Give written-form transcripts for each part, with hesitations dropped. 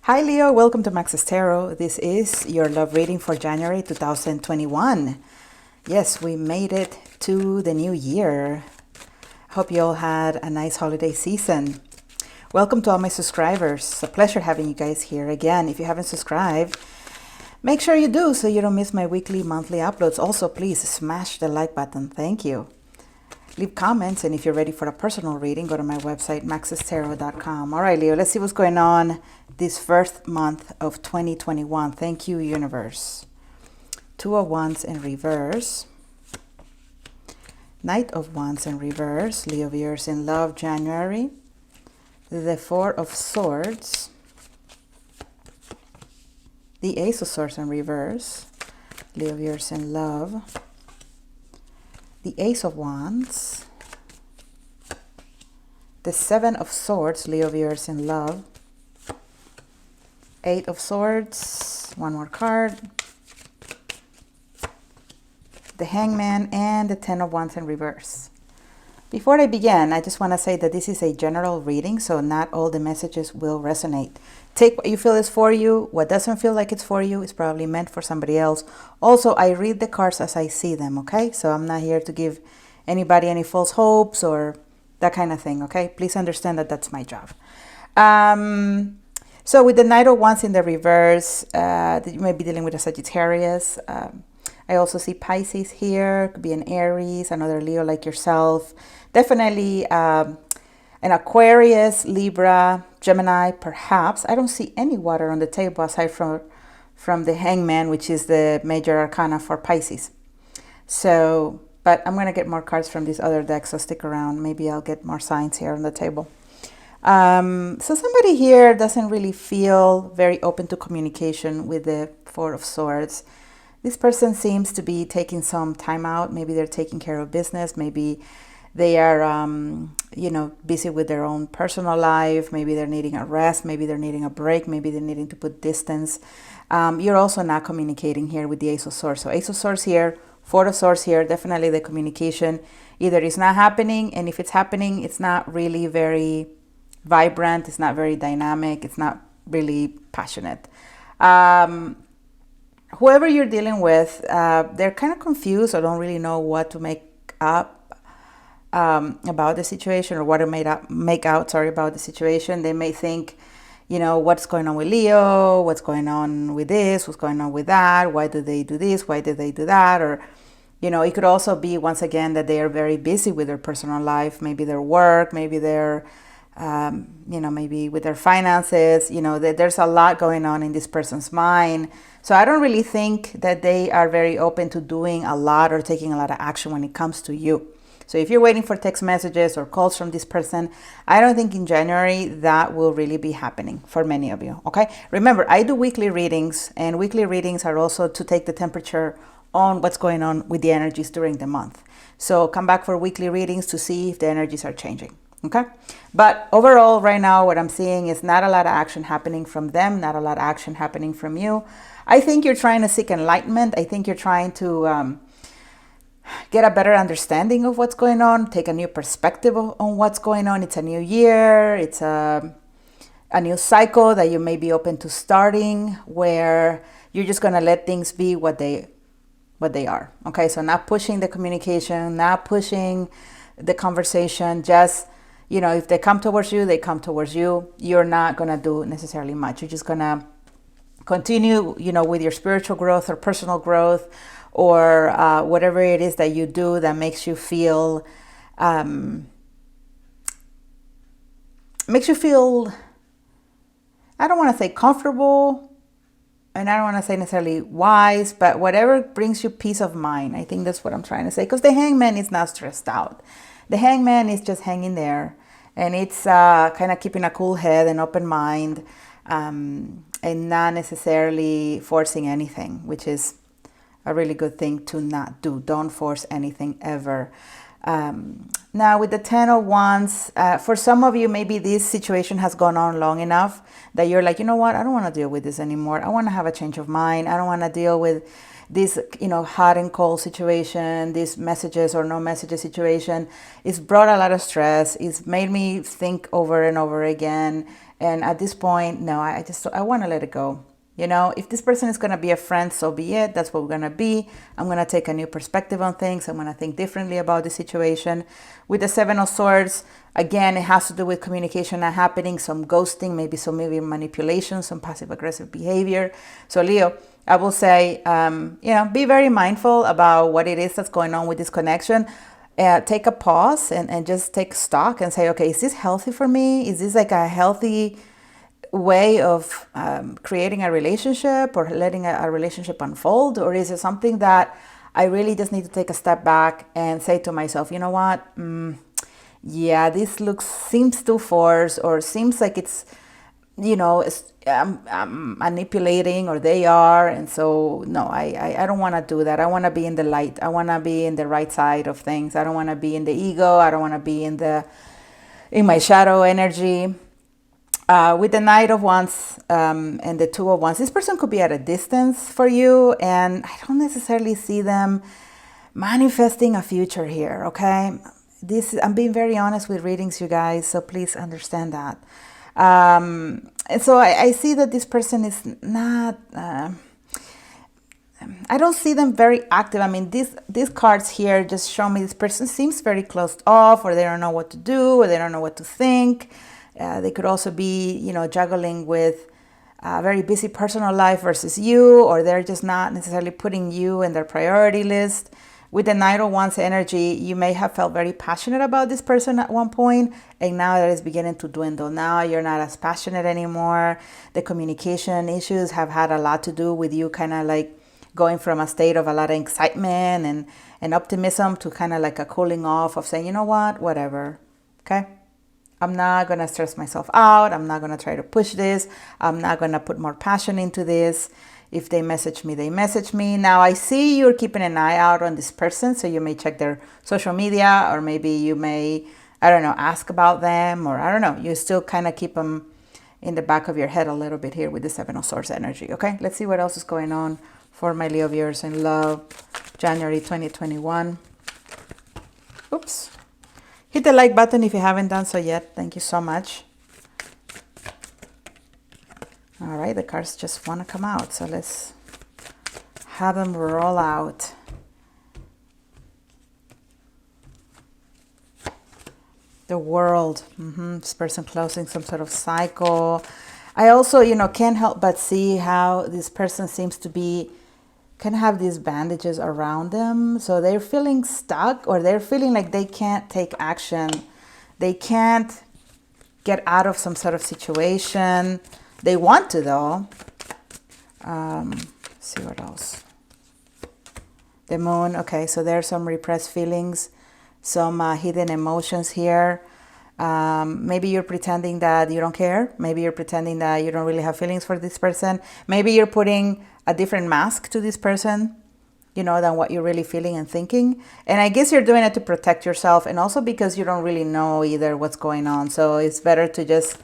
Hi Leo, welcome to Max's Tarot. This is your love reading for January 2021. Yes, we made it to the new year. Hope you all had a nice holiday season. Welcome to all my subscribers. It's a pleasure having you guys here again. If you haven't subscribed, make sure you do so you don't miss my weekly, monthly uploads. Also, please smash the like button. Thank you. Leave comments, and if you're ready for a personal reading, go to my website, maxestarot.com. All right, Leo, let's see what's going on this first month of 2021. Thank you, universe. Two of Wands in reverse. Knight of Wands in reverse. Leo viewers in love, January. The Four of Swords. The Ace of Swords in reverse. Leo viewers in love. The Ace of Wands. The Seven of Swords, Leo viewers in love. Eight of Swords, one more card. The Hangman and the Ten of Wands in reverse. Before I begin, I just want to say that this is a general reading, so not all the messages will resonate. Take what you feel is for you. What doesn't feel like it's for you is probably meant for somebody else. Also, I read the cards as I see them, okay? So I'm not here to give anybody any false hopes or that kind of thing, okay? Please understand that that's my job. So with the Knight of Wands in the reverse, you may be dealing with a Sagittarius. I also see Pisces here. Could be an Aries, another Leo like yourself. Definitely an Aquarius, Libra, Gemini, perhaps. I don't see any water on the table aside from the Hangman, which is the major arcana for Pisces. So, but I'm going to get more cards from these other decks, so stick around. Maybe I'll get more signs here on the table. So somebody here doesn't really feel very open to communication with the Four of Swords. This person seems to be taking some time out. Maybe they're taking care of business. Maybe they are, busy with their own personal life. Maybe they're needing a rest. Maybe they're needing a break. Maybe they're needing to put distance. You're also not communicating here with the Ace of Swords. So Ace of Swords here, Four of Swords here. Definitely the communication either is not happening, and if it's happening, it's not really very vibrant. It's not very dynamic. It's not really passionate. Whoever you're dealing with, they're kind of confused or don't really know what to make up about the situation, or what to make out about the situation. They may think, what's going on with Leo? What's going on with this? What's going on with that? Why do they do this? Why do they do that? Or, it could also be, once again, that they are very busy with their personal life, maybe their work, maybe their maybe with their finances. There's a lot going on in this person's mind. So I don't really think that they are very open to doing a lot or taking a lot of action when it comes to you. So if you're waiting for text messages or calls from this person, I don't think in January that will really be happening for many of you, okay? Remember, I do weekly readings, and weekly readings are also to take the temperature on what's going on with the energies during the month. So come back for weekly readings to see if the energies are changing. Okay, but overall right now what I'm seeing is not a lot of action happening from them, not a lot of action happening from you. I think you're trying to seek enlightenment. I think you're trying to get a better understanding of what's going on, take a new perspective on what's going on. It's a new year. It's a new cycle that you may be open to starting, where you're just going to let things be what they are. Okay, so not pushing the communication, not pushing the conversation, just if they come towards you, they come towards you. You're not going to do necessarily much. You're just going to continue, with your spiritual growth or personal growth, or whatever it is that you do that makes you feel, I don't want to say comfortable, and I don't want to say necessarily wise, but whatever brings you peace of mind. I think that's what I'm trying to say, because the Hangman is not stressed out. The Hangman is just hanging there, and it's kind of keeping a cool head and open mind, and not necessarily forcing anything, which is a really good thing to not do. Don't force anything ever. Now with the Ten of Wands, for some of you, maybe this situation has gone on long enough that you're like, you know what, I don't want to deal with this anymore. I want to have a change of mind. I don't want to deal with this, hot and cold situation, this messages or no messages situation, it's brought a lot of stress. It's made me think over and over again. And at this point, no, I want to let it go. If this person is going to be a friend, so be it. That's what we're going to be. I'm going to take a new perspective on things. I'm going to think differently about the situation. With the Seven of Swords, again, it has to do with communication not happening, some ghosting, maybe manipulation, some passive aggressive behavior. So Leo, I will say, be very mindful about what it is that's going on with this connection. Take a pause and just take stock and say, okay, is this healthy for me? Is this like a healthy way of creating a relationship or letting a relationship unfold? Or is it something that I really just need to take a step back and say to myself, you know what? Yeah, this seems too forced, or seems like it's, I'm manipulating, or they are. And so, no, I don't want to do that. I want to be in the light. I want to be in the right side of things. I don't want to be in the ego. I don't want to be in my shadow energy. With the Knight of Wands and the Two of Wands, this person could be at a distance for you, and I don't necessarily see them manifesting a future here, okay? I'm being very honest with readings, you guys, so please understand that. And so I see that this person is not... I don't see them very active. I mean, these cards here just show me this person seems very closed off, or they don't know what to do, or they don't know what to think. They could also be, juggling with a very busy personal life versus you, or they're just not necessarily putting you in their priority list. With the Knight of Wands energy, you may have felt very passionate about this person at one point, and now that is beginning to dwindle. Now you're not as passionate anymore. The communication issues have had a lot to do with you kind of like going from a state of a lot of excitement and optimism to kind of like a cooling off of saying, you know what, whatever, okay? I'm not going to stress myself out. I'm not going to try to push this. I'm not going to put more passion into this. If they message me, they message me. Now, I see you're keeping an eye out on this person, so you may check their social media, or maybe you may, ask about them, or you still kind of keep them in the back of your head a little bit here with the Seven of Swords energy, okay? Let's see what else is going on for my Leo viewers in love, January 2021. Oops. Hit the like button if you haven't done so yet. Thank you so much. All right, the cards just want to come out. So let's have them roll out. The World. This person closing some sort of cycle. I also, can't help but see how this person seems to be can have these bandages around them. So they're feeling stuck, or they're feeling like they can't take action. They can't get out of some sort of situation. They want to, though. Let's see what else. The Moon. Okay, so there's some repressed feelings, some hidden emotions here. Maybe you're pretending that you don't care. Maybe you're pretending that you don't really have feelings for this person. Maybe you're putting a different mask to this person, than what you're really feeling and thinking. And I guess you're doing it to protect yourself, and also because you don't really know either what's going on. So it's better to just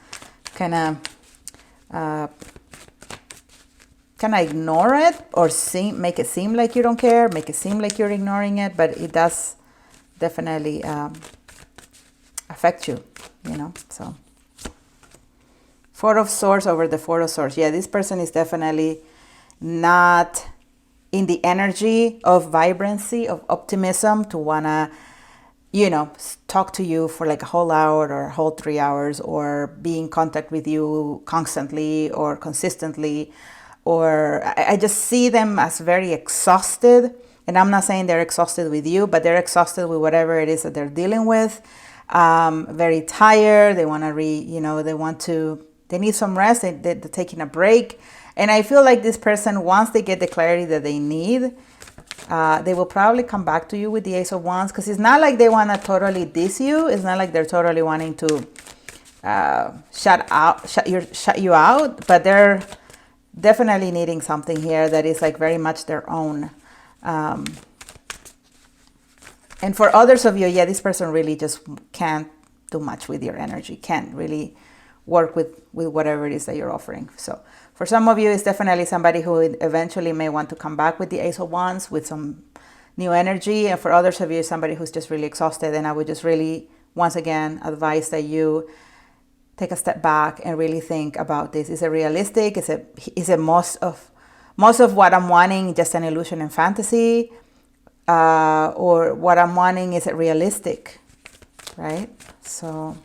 kind of ignore it, or make it seem like you don't care, make it seem like you're ignoring it, but it does definitely affect you, so. Four of Swords over the Four of Swords. Yeah, this person is definitely not in the energy of vibrancy, of optimism, to want to, talk to you for like a whole hour or a whole 3 hours, or be in contact with you constantly or consistently. Or I just see them as very exhausted. And I'm not saying they're exhausted with you, but they're exhausted with whatever it is that they're dealing with. Very tired. They want to they need some rest. They're taking a break. And I feel like this person, once they get the clarity that they need, they will probably come back to you with the Ace of Wands, because it's not like they want to totally diss you. It's not like they're totally wanting to shut you out, but they're definitely needing something here that is like very much their own. And for others of you, yeah, this person really just can't do much with your energy, can't really work with whatever it is that you're offering. So for some of you, it's definitely somebody who eventually may want to come back with the Ace of Wands with some new energy. And for others of you, somebody who's just really exhausted. And I would just really, once again, advise that you take a step back and really think about this. Is it realistic? Is it most of what I'm wanting just an illusion and fantasy? Or what I'm wanting, is it realistic? Right? So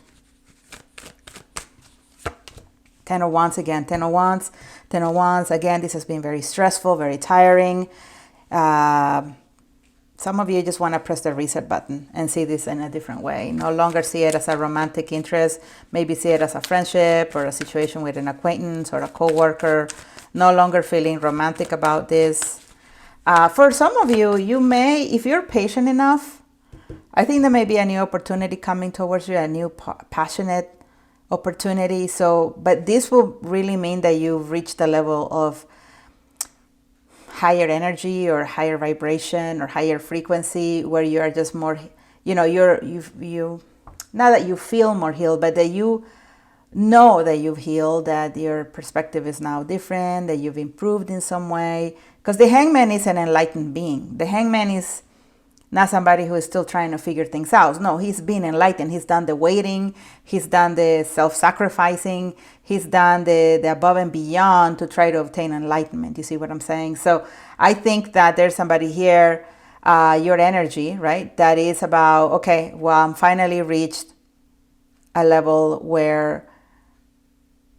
10 of Wands again, 10 of Wands, 10 of Wands. Again, this has been very stressful, very tiring. Some of you just want to press the reset button and see this in a different way. No longer see it as a romantic interest. Maybe see it as a friendship or a situation with an acquaintance or a coworker. No longer feeling romantic about this. For some of you, you may, if you're patient enough, I think there may be a new opportunity coming towards you, a new passionate opportunity. So, but this will really mean that you've reached a level of higher energy or higher vibration or higher frequency where you are just more, you know, you not that you feel more healed, but that you know that you've healed, that your perspective is now different, that you've improved in some way. Because the Hangman is an enlightened being. The Hangman is not somebody who is still trying to figure things out. No, he's been enlightened. He's done the waiting. He's done the self-sacrificing. He's done the above and beyond to try to obtain enlightenment. You see what I'm saying? So I think that there's somebody here, your energy, right? That is about, okay, well, I'm finally reached a level where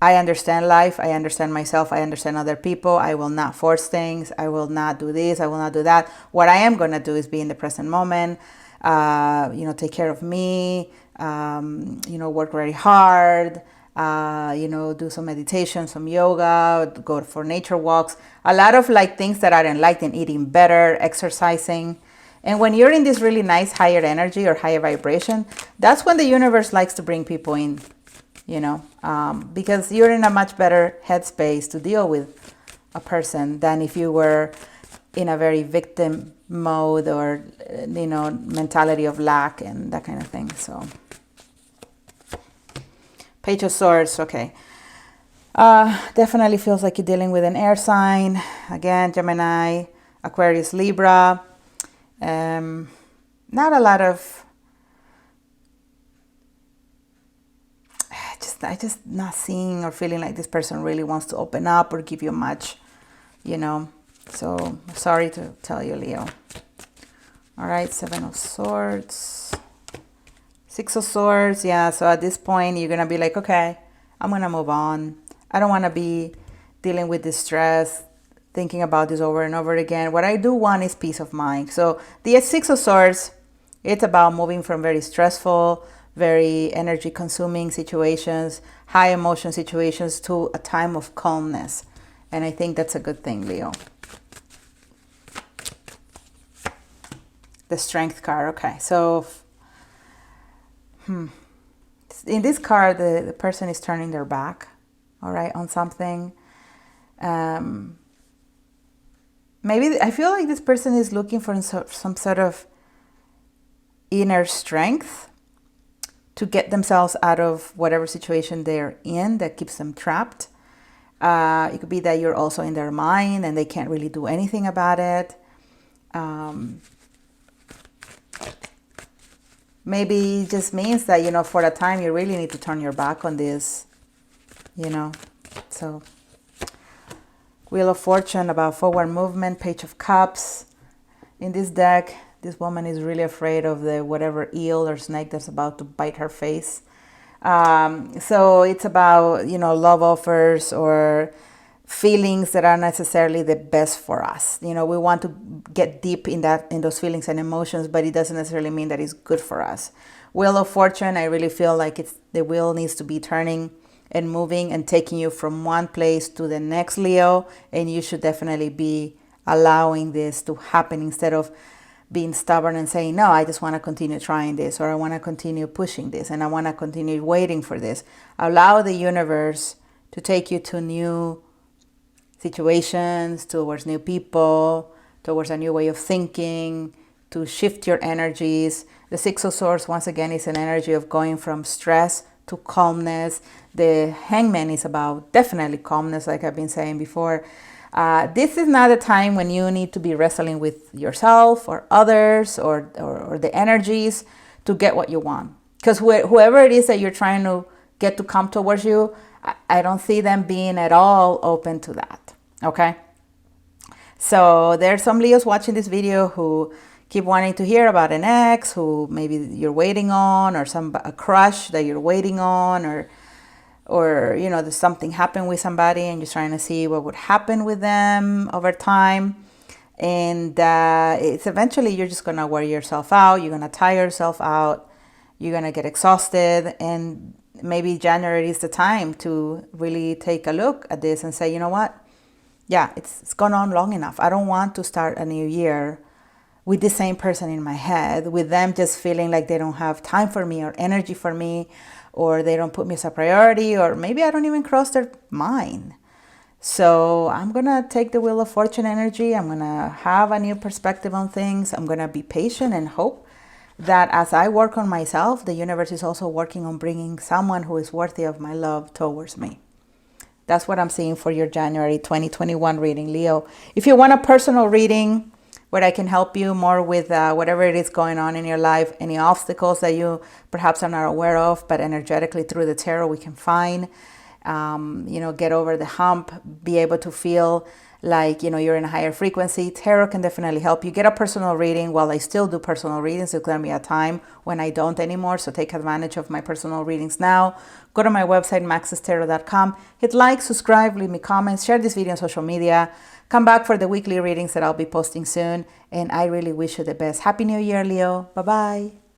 I understand life, I understand myself, I understand other people. I will not force things. I will not do this. I will not do that. What I am going to do is be in the present moment, take care of me, work very hard, do some meditation, some yoga, go for nature walks. A lot of like things that are enlightened, eating better, exercising. And when you're in this really nice higher energy or higher vibration, that's when the universe likes to bring people in. Because you're in a much better headspace to deal with a person than if you were in a very victim mode or, mentality of lack and that kind of thing. So, Page of Swords, okay. Definitely feels like you're dealing with an air sign. Again, Gemini, Aquarius, Libra. Not a lot of... I just not seeing or feeling like this person really wants to open up or give you much, So sorry to tell you, Leo. All right, 7 of Swords, 6 of Swords. Yeah, so at this point, you're going to be like, okay, I'm going to move on. I don't want to be dealing with this stress, thinking about this over and over again. What I do want is peace of mind. So the 6 of Swords, it's about moving from very stressful, very energy consuming situations, high emotion situations to a time of calmness. And I think that's a good thing, Leo. The Strength card. Okay, so in this card, the person is turning their back, all right, on something. Maybe I feel like this person is looking for some sort of inner strength to get themselves out of whatever situation they're in that keeps them trapped. It could be that you're also in their mind and they can't really do anything about it. Maybe it just means that, for a time you really need to turn your back on this, So, Wheel of Fortune, about forward movement, Page of Cups. In this deck, this woman is really afraid of the whatever eel or snake that's about to bite her face. So it's about, love offers or feelings that aren't necessarily the best for us. We want to get deep in those feelings and emotions, but it doesn't necessarily mean that it's good for us. Wheel of Fortune, I really feel like the wheel needs to be turning and moving and taking you from one place to the next, Leo. And you should definitely be allowing this to happen instead of being stubborn and saying, no, I just want to continue trying this, or I want to continue pushing this, and I want to continue waiting for this. Allow the universe to take you to new situations, towards new people, towards a new way of thinking, to shift your energies. The 6 of Swords, once again, is an energy of going from stress to calmness. The Hangman is about definitely calmness, like I've been saying before. This is not a time when you need to be wrestling with yourself or others or the energies to get what you want. Because whoever it is that you're trying to get to come towards you, I don't see them being at all open to that. Okay? So there's some Leos watching this video who keep wanting to hear about an ex who maybe you're waiting on, or a crush that you're waiting on, or you know, there's something happened with somebody and you're trying to see what would happen with them over time. And it's eventually you're just gonna wear yourself out. You're gonna tire yourself out. You're gonna get exhausted, and maybe January is the time to really take a look at this and say, you know what? Yeah, it's gone on long enough. I don't want to start a new year with the same person in my head, with them just feeling like they don't have time for me or energy for me, or they don't put me as a priority, or maybe I don't even cross their mind. So I'm going to take the Wheel of Fortune energy. I'm going to have a new perspective on things. I'm going to be patient and hope that as I work on myself, the universe is also working on bringing someone who is worthy of my love towards me. That's what I'm seeing for your January 2021 reading, Leo. If you want a personal reading where I can help you more with whatever it is going on in your life, any obstacles that you perhaps are not aware of, but energetically through the tarot we can find, get over the hump, be able to feel like, you're in a higher frequency. Tarot can definitely help you. Get a personal reading. While I still do personal readings, there's going to be a time when I don't anymore. So take advantage of my personal readings now. Go to my website, maxestarot.com. Hit like, subscribe, leave me comments, share this video on social media. Come back for the weekly readings that I'll be posting soon. And I really wish you the best. Happy New Year, Leo. Bye-bye.